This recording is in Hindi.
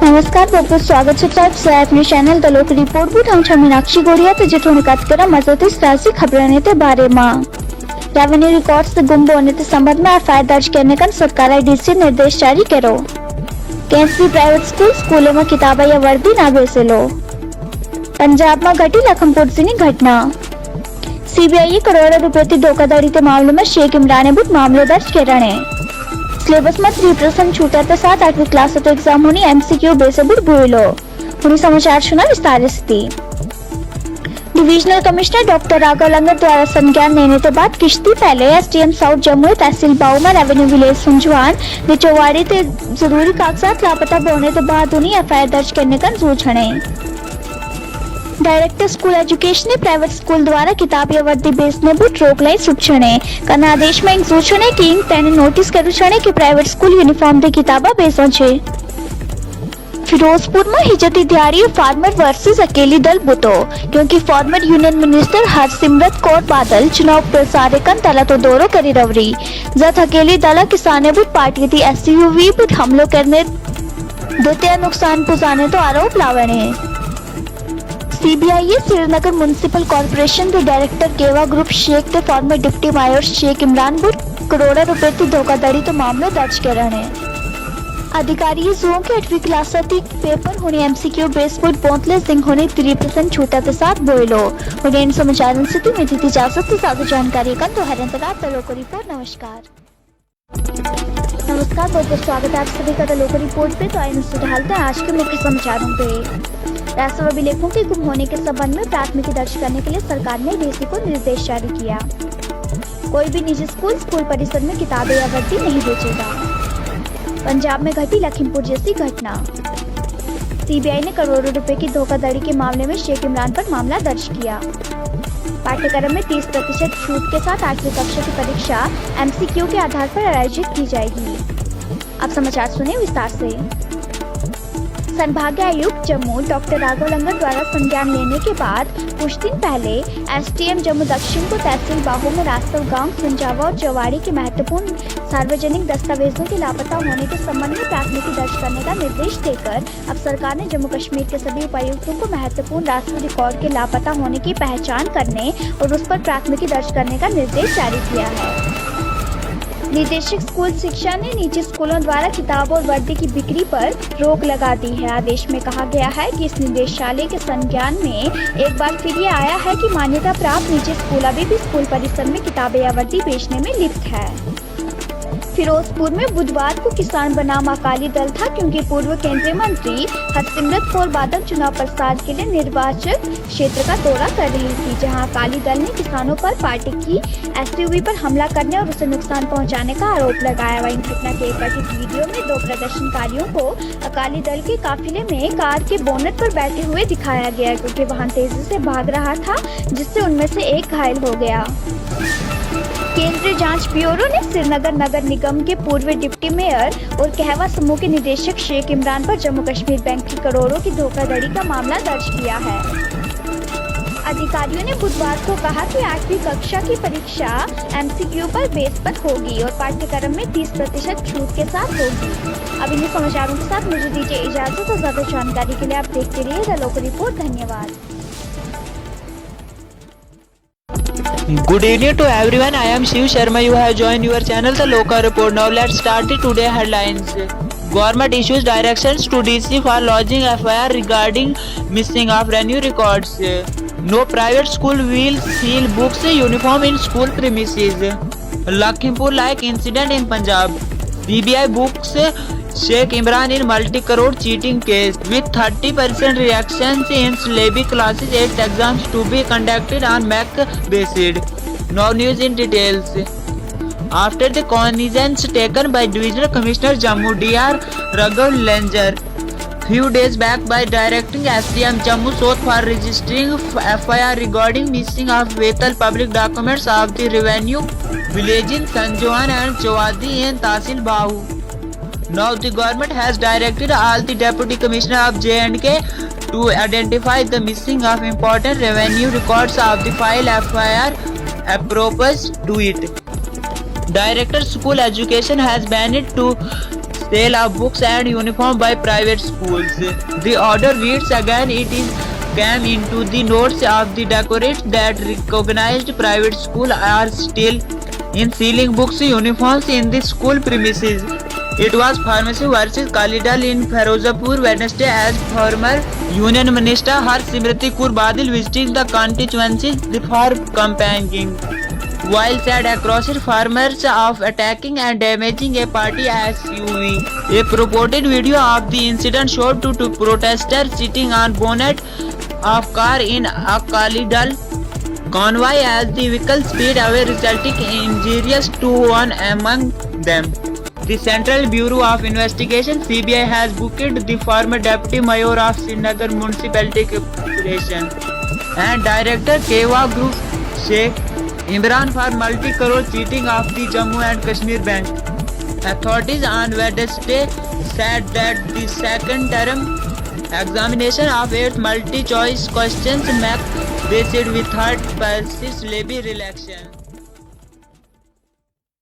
नमस्कार दोस्तों, स्वागत છે આપની channel the lock report boot હું છું મીનાક્ષી ગોડિયા। તો જે થોડી વાત करा मजबूती सियासी खबरों ने ते बारे में रेवेन्यू रिकॉर्ड से गुम होने के संबंध में एफआईआर दर्ज करने का सरकार डीसी निर्देश जारी करो। कैसी प्राइवेट स्कूलों में किताबें या वर्दी ना बेचेलो। पंजाब में घटी लखनपुर की घटना। सीबीआई करोड़ों रुपए की धोखाधड़ी के मामले में शेख इमरान ने बुट मामलो दर्ज करने। सिलेबस में 3% छूटा तो 7-8वीं क्लास तो एग्जाम होनी एमसीक्यू बेस बुट भूलो। उन्हीं समाचार सुना विस्तार से। डिविजनल कमिश्नर डॉक्टर राघव लंगर द्वारा संज्ञान लेने के बाद किश्ती पहले एसडीएम साउथ जम्मू तहसील बाऊ में रेवेन्यू विलेज संजवान ने चौवाड़ी ते जरूरी कागजात लापता होने के बाद उन्हें एफआईआर दर्ज करने का सूचने। डायरेक्टर स्कूल एजुकेशन ने प्राइवेट स्कूल द्वारा किताब या वर्दी बेचने पर रोक लाई सूचने करना आदेश में सूचने की तेने नोटिस करू छने कि प्राइवेट स्कूल यूनिफॉर्म दे किताबा बेचो छे। फिरोजपुर में हिजती दिहाड़ी फार्मर वर्सेस अकेली दल बुतो क्योंकि former union minister Harsimrat Kaur Badal चुनाव प्रचार तला तो दौरो करी रवरी जत अकेली दल किसाने बुट पार्टी थी एसयूवी पर हमलो करने देते नुकसान पहुंचाने तो आरोप लावने। सीबीआई श्रीनगर म्युनिसिपल कॉर्पोरेशन के डायरेक्टर केवा ग्रुप शेख के फॉर्मर डिप्टी मायर शेख इमरान बुट करोड़ों रुपए की धोखाधड़ी तो मामला दर्ज करने। अधिकारी जुओं के 8वीं क्लास पेपर होने एमसीक्यू बेस बुट 32 दिन होने 3% छूटा के साथ बोलो। उन्हें इन समाचारों से मिली थी इजाजत के साथ जानकारी का तो हर अंतराल द लोक रिपोर्ट। नमस्कार बहुत बहुत स्वागत है आप सभी का द लोक रिपोर्ट पे। तो आइए डालते हैं आज के मुख्य समाचारों पे। राष्ट्रीय अभिलेखों के गुम होने के संबंध में प्राथमिकी दर्ज करने के लिए सरकार ने डीसी को निर्देश जारी किया। कोई भी निजी स्कूल परिसर में किताबें या वर्दी नहीं बेचेगा। पंजाब में घटी लखीमपुर जैसी घटना। सीबीआई ने करोड़ों रुपए की धोखाधड़ी के मामले में शेख इमरान पर मामला दर्ज किया। पाठ्यक्रम में 30% छूट के साथ 8वीं कक्षा की परीक्षा एमसीक्यू के आधार पर आयोजित की जाएगी। अब समाचार सुने विस्तार से। संभागीय आयुक्त जम्मू डॉक्टर राघव लंगर द्वारा संज्ञान लेने के बाद कुछ दिन पहले एसडीएम जम्मू दक्षिण को तहसील बाहू में रास्तव गांव संजावा और चौवाड़ी के महत्वपूर्ण सार्वजनिक दस्तावेजों के लापता होने के संबंध में प्राथमिकी दर्ज करने का निर्देश देकर अब सरकार ने जम्मू कश्मीर के सभी उपायुक्तों को महत्वपूर्ण राष्ट्रीय रिकॉर्ड के लापता होने की पहचान करने और उस पर प्राथमिकी दर्ज करने का निर्देश जारी किया है। निदेशक स्कूल शिक्षा ने निजी स्कूलों द्वारा किताब और वर्दी की बिक्री पर रोक लगा दी है। आदेश में कहा गया है कि इस निदेशालय के संज्ञान में एक बार फिर ये आया है कि मान्यता प्राप्त निजी स्कूल अभी भी स्कूल परिसर में किताबें या वर्दी बेचने में लिप्त है। फिरोजपुर में बुधवार को किसान बनाम अकाली दल था क्योंकि पूर्व केंद्रीय मंत्री हरसिमरत कौर बादल चुनाव प्रचार के लिए निर्वाचन क्षेत्र का दौरा कर रही थी, जहां अकाली दल ने किसानों पर पार्टी की एसयूवी पर हमला करने और उसे नुकसान पहुंचाने का आरोप लगाया। वहीं घटना के एक कथित वीडियो में 2 प्रदर्शनकारियों को अकाली दल के काफिले में कार के बोनट पर बैठे हुए दिखाया गया क्योंकि वाहन तेजी से भाग रहा था, जिससे उनमें से एक घायल हो गया। केंद्रीय जांच ब्यूरो ने श्रीनगर नगर निगम के पूर्व डिप्टी मेयर और कहवा समूह के निदेशक शेख इमरान पर जम्मू कश्मीर बैंक की करोड़ों की धोखाधड़ी का मामला दर्ज किया है। अधिकारियों ने बुधवार को कहा कि 8वीं कक्षा की परीक्षा एमसीक्यू पर बेस पर होगी और पाठ्यक्रम में 30% छूट के साथ होगी। अब इन समाचारों के साथ मुझे दीजिए इजाजत और ज्यादा जानकारी के लिए आप देखते रहिए द लोक रिपोर्ट। धन्यवाद। Good evening to everyone. I am Shiv Sharma. You have joined your channel The Local Report. Now let's start the today headlines. Government issues directions to DC for lodging FIR regarding missing of revenue records. No private school will seal books uniform in school premises. Lakhimpur like incident in Punjab. CBI books Sheikh Imran in multi-crore cheating case with 30% reactions in syllabi classes 8 exams to be conducted on Mac basis. Now news in details. After the cognizance taken by Divisional Commissioner Jammu Dr. Raghav Langer few days back by directing SDM Jammu South for registering FIR regarding missing of vital public documents of the revenue village in Sanjoan and Chowadi in Tahsil Bahu. Now the government has directed all the Deputy Commissioner of J&K to identify the missing of important revenue records of the file FIR appropriate to it. Director School Education has banned to sale of books and uniform by private schools. The order reads again, it is came into the notes of the Directorate that recognized private schools are still in selling books uniforms in the school premises. It was Pharmacy versus Kalidal in Ferozapur Wednesday as former Union Minister Harsimrati Kaur Badal visiting the constituency for campaigning. While said across farmers of attacking and damaging a party SUV. A purported video of the incident showed two protesters sitting on bonnet of car in a Kalidal convoy as the vehicle speed away, resulting in injuries to one among them. The Central Bureau of Investigation (CBI) has booked the former Deputy Mayor of Srinagar Municipality Corporation and Director Kewa Group Sheikh Imran for multi-crore cheating of the Jammu and Kashmir Bank. Authorities on Wednesday said that the second term examination of 8 multi-choice questions make based with third persist levy relaxation.